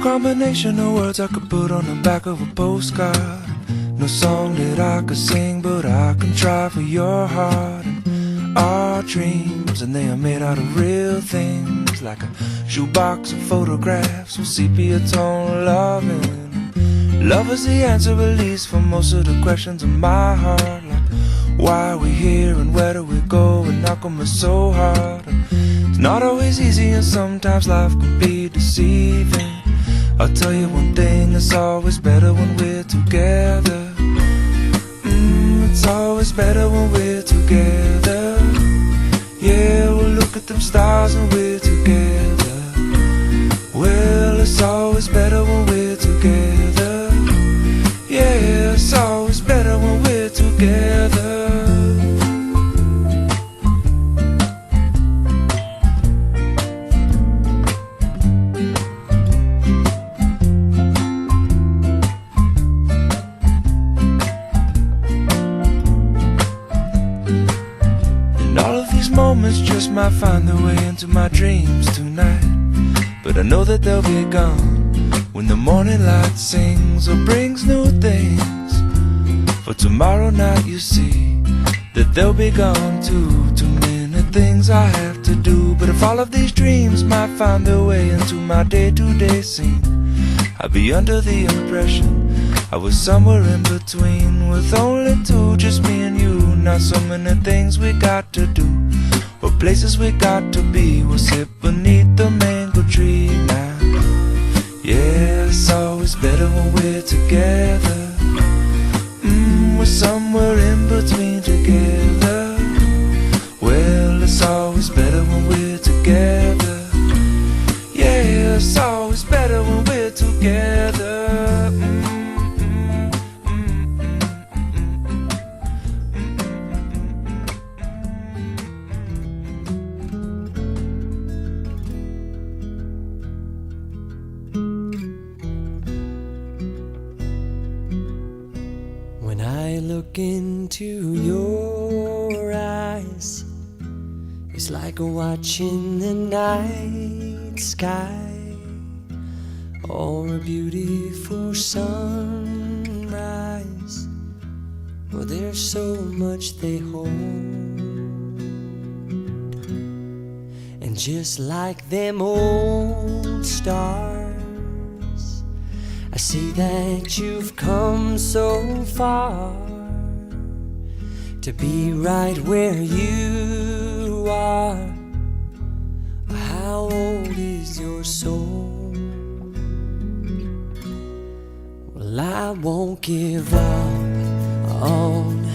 combination of words I could put on the back of a postcard. No song that I could sing, but I can try for your heart. And our dreams, and they are made out of real things, like a shoebox of photographs with sepia tone loving. Love is the answer, at least, for most of the questions in my heart. Like, why are we here and where do we go, and how come it's so hard? And it's not always easy, and sometimes life can be deceiving. I'll tell you one thing, it's always better when we're together. It's always better when we're together. Yeah, we'll look at them stars when we're together. Well, it's always better when we're together. Yeah, it's always better when we're together. Moments just might find their way into my dreams tonight, but I know that they'll be gone when the morning light sings or brings new things. For tomorrow night you see that they'll be gone too. Too many things I have to do, but if all of these dreams might find their way into my day-to-day scene, I'd be under the impression I was somewhere in between, with only two, just me and you. Not so many things we got to do, or places we got to be. We'll sit beneath the mango tree now. Yeah, it's always better when we're together. We're somewhere in between together. Well, it's always better when we're together. Yeah, it's always better when we're together. When I look into your eyes, it's like watching the night sky, or a beautiful sunrise. Well, there's so much they hold, and just like them old stars, I see that you've come so far to be right where you are. How old is your soul? Well, I won't give up on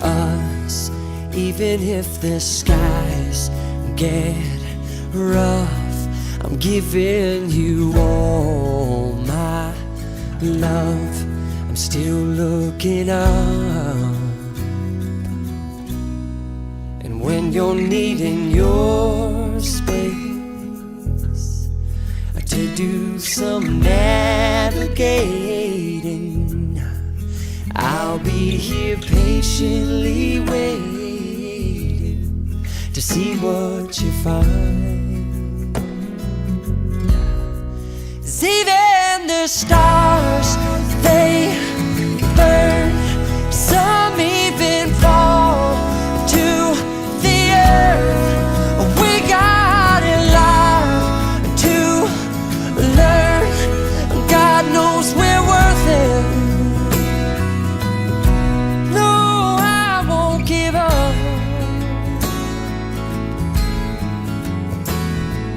us, even if the skies get rough. I'm giving you all my love. I'm still looking up, and when you're needing your space to do some navigating, I'll be here patiently waiting to see what you find. 'Cause even the stars, they burn, some even fall to the earth. We got a lot to learn. God knows we're worth it. No, I won't give up.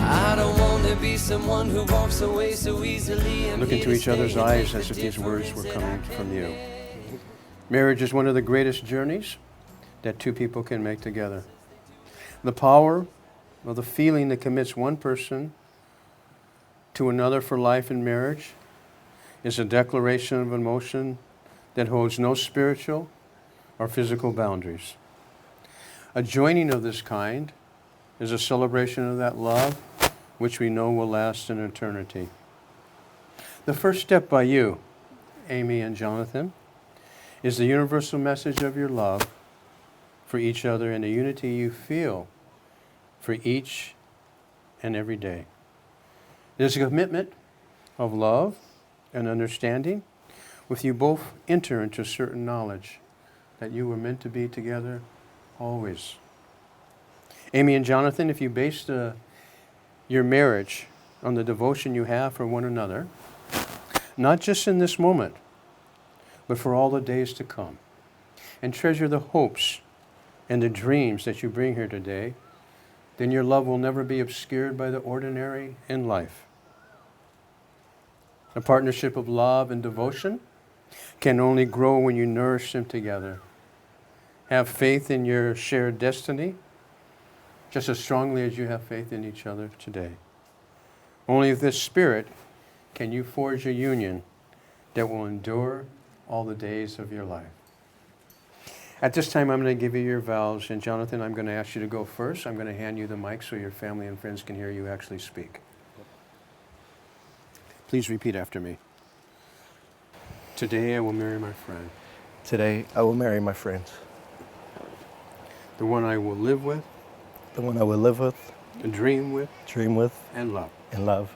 I don't want to be someone who walks away so easily. Look into each other's eyes as if these words were coming from you. Marriage is one of the greatest journeys that two people can make together. The power of the feeling that commits one person to another for life in marriage is a declaration of emotion that holds no spiritual or physical boundaries. A joining of this kind is a celebration of that love which we know will last in eternity. The first step by you, Amy and Jonathan, is the universal message of your love for each other and the unity you feel for each and every day. It is a commitment of love and understanding, with you both enter into certain knowledge that you were meant to be together always. Amy and Jonathan, if you base your marriage on the devotion you have for one another, not just in this moment, but for all the days to come, and treasure the hopes and the dreams that you bring here today, then your love will never be obscured by the ordinary in life. A partnership of love and devotion can only grow when you nourish them together. Have faith in your shared destiny just as strongly as you have faith in each other today. Only with this spirit can you forge a union that will endure all the days of your life. At this time, I'm going to give you your vows, and Jonathan, I'm going to ask you to go first. I'm going to hand you the mic so your family and friends can hear you actually speak. Please repeat after me. Today I will marry my friend, Today, I will marry my friend, the one I will live with, the one I will live with, dream with, dream with, and love. and love.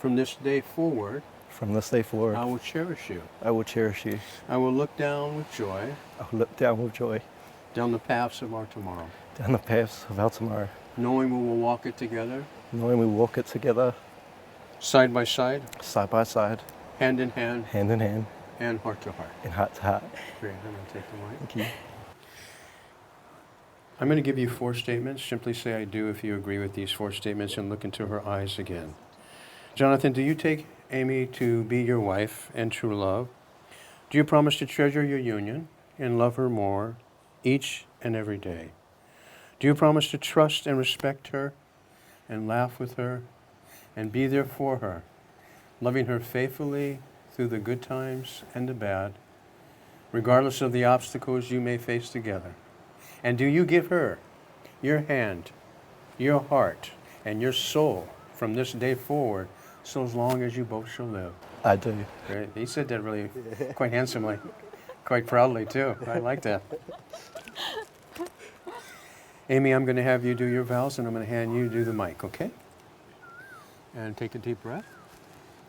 From this day forward, From this day forward, I will cherish you. I will cherish you. I will look down with joy I will look down with joy down the paths of our tomorrow, down the paths of our tomorrow, knowing we will walk it together, knowing we walk it together, side by side, side, hand in hand, hand in hand, and heart to heart. and heart to heart. Great, I'm going to take the mic. Thank you. I'm going to give you 4 statements. Simply say I do if you agree with these 4 statements and look into her eyes again. Jonathan, do you take Amy to be your wife and true love? Do you promise to treasure your union and love her more each and every day? Do you promise to trust and respect her and laugh with her and be there for her, loving her faithfully through the good times and the bad, regardless of the obstacles you may face together? And do you give her your hand, your heart, and your soul from this day forward, so as long as you both shall live? I do. Great. He said that really quite handsomely, quite proudly too. I like that. Amy, I'm going to have you do your vows, and I'm going to hand you do the mic, okay? And take a deep breath.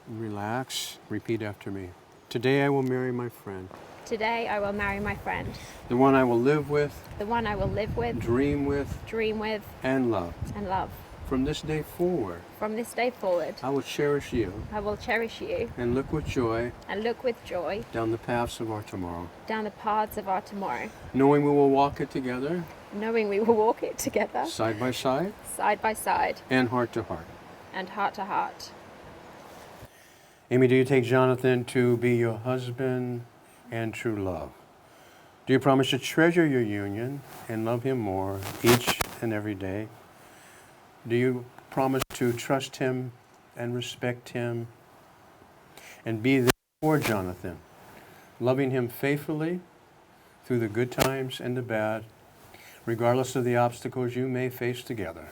Relax. Repeat after me. Today I will marry my friend, Today I will marry my friend, the one I will live with, the one I will live with, dream with, dream with, and love. and love. From this day forward, From this day forward, I will cherish you I will cherish you and look with joy and look with joy down the paths of our tomorrow, down the paths of our tomorrow, knowing we will walk it together, knowing we will walk it together, side by side side, and heart to heart. and heart to heart. Amy, do you take Jonathan to be your husband and true love? Do you promise to treasure your union and love him more each and every day? Do you promise to trust him and respect him and be there for Jonathan, loving him faithfully through the good times and the bad, regardless of the obstacles you may face together?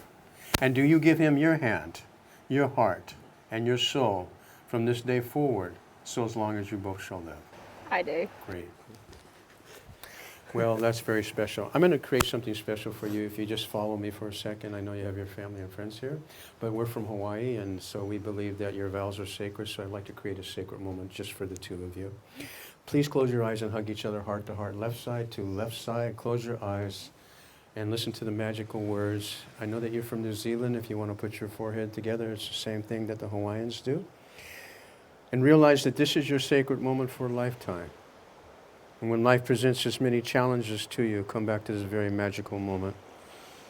And do you give him your hand, your heart, and your soul from this day forward, so as long as you both shall live? I do. Great. Well, that's very special. I'm going to create something special for you if you just follow me for a second. I know you have your family and friends here, but we're from Hawaii, and so we believe that your vows are sacred, so I'd like to create a sacred moment just for the two of you. Please close your eyes and hug each other heart to heart, left side to left side. Close your eyes and listen to the magical words. I know that you're from New Zealand. If you want to put your forehead together, it's the same thing that the Hawaiians do. And realize that this is your sacred moment for a lifetime. And when life presents as many challenges to you, come back to this very magical moment.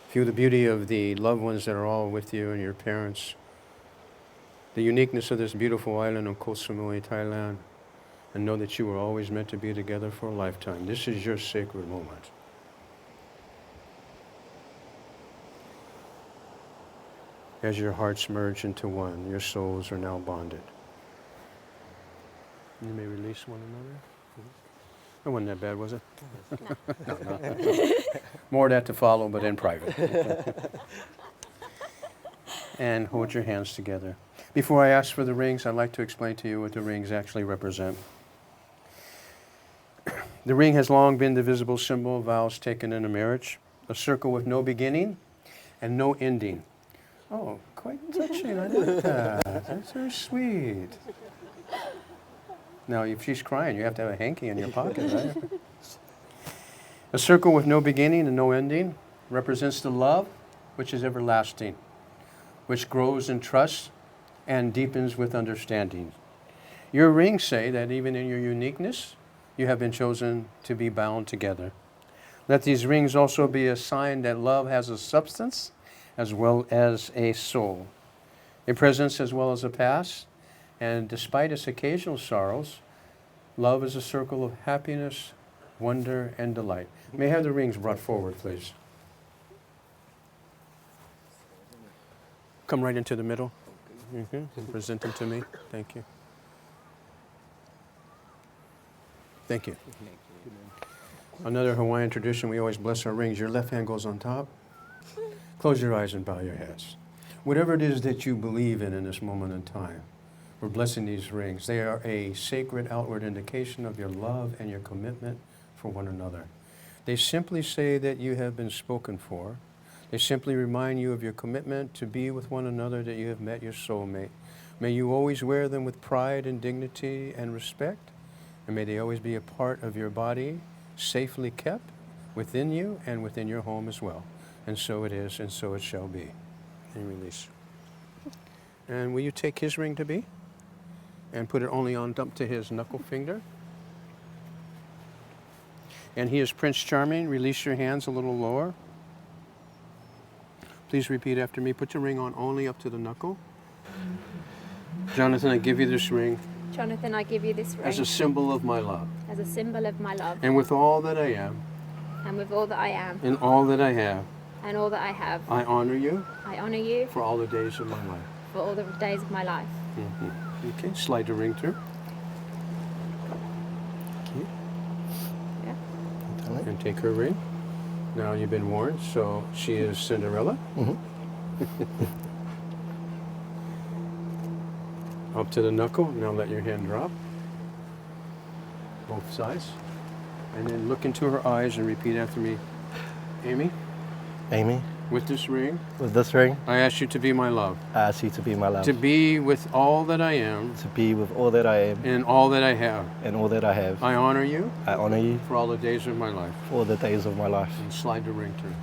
Feel the beauty of the loved ones that are all with you and your parents. The uniqueness of this beautiful island of Koh Samui, Thailand. And know that you were always meant to be together for a lifetime. This is your sacred moment. As your hearts merge into one, your souls are now bonded. You may release one another. It wasn't that bad, was it? No. More of that to follow, but in private. And hold your hands together. Before I ask for the rings, I'd like to explain to you what the rings actually represent. The ring has long been the visible symbol of vows taken in a marriage, a circle with no beginning and no ending. Oh, quite touching. I like that. That's very sweet. Now, if she's crying, you have to have a hanky in your pocket, right? A circle with no beginning and no ending represents the love which is everlasting, which grows in trust and deepens with understanding. Your rings say that even in your uniqueness, you have been chosen to be bound together. Let these rings also be a sign that love has a substance as well as a soul, a presence as well as a past, and despite its occasional sorrows, love is a circle of happiness, wonder, and delight. May I have the rings brought forward, please? Come right into the middle. And present them to me. Thank you. Thank you. Another Hawaiian tradition, we always bless our rings. Your left hand goes on top. Close your eyes and bow your heads. Whatever it is that you believe in this moment in time, we're blessing these rings. They are a sacred outward indication of your love and your commitment for one another. They simply say that you have been spoken for. They simply remind you of your commitment to be with one another, that you have met your soulmate. May you always wear them with pride and dignity and respect, and may they always be a part of your body, safely kept within you and within your home as well. And so it is, and so it shall be. And release. And will you take his ring to be? And put it only on up to his knuckle finger. And he is Prince Charming. Release your hands a little lower. Please repeat after me. Put your ring on only up to the knuckle. Jonathan, I give you this ring Jonathan, I give you this ring as a symbol of my love. as a symbol of my love. And with all that I am, And with all that I am and all that I have, and all that I have, I honor you I honor you for all the days of my life. for all the days of my life. Okay, slide the ring through. Okay. Yeah. And take her ring. Now you've been warned, so she is Cinderella. Up to the knuckle. Now let your hand drop. Both sides. And then look into her eyes and repeat after me. Amy, Amy, with this ring, with this ring, I ask you to be my love. I ask you to be my love. To be with all that I am To be with all that I am and all that I have. and all that I have. I honor you I honor you for all the days of my life. for all the days of my life. And slide the ring through.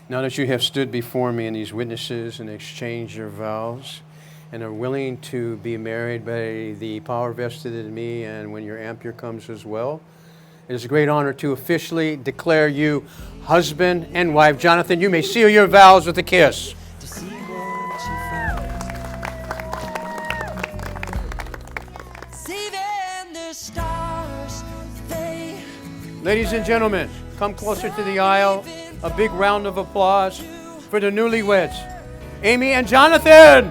Now that you have stood before me and these witnesses and exchanged your vows and are willing to be married by the power vested in me and when your amp year comes as well, it is a great honor to officially declare you husband and wife. Jonathan, you may seal your vows with a kiss. To see what you find. Saving the stars, they Ladies and gentlemen, come closer to the aisle. A big round of applause for the newlyweds, Amy and Jonathan.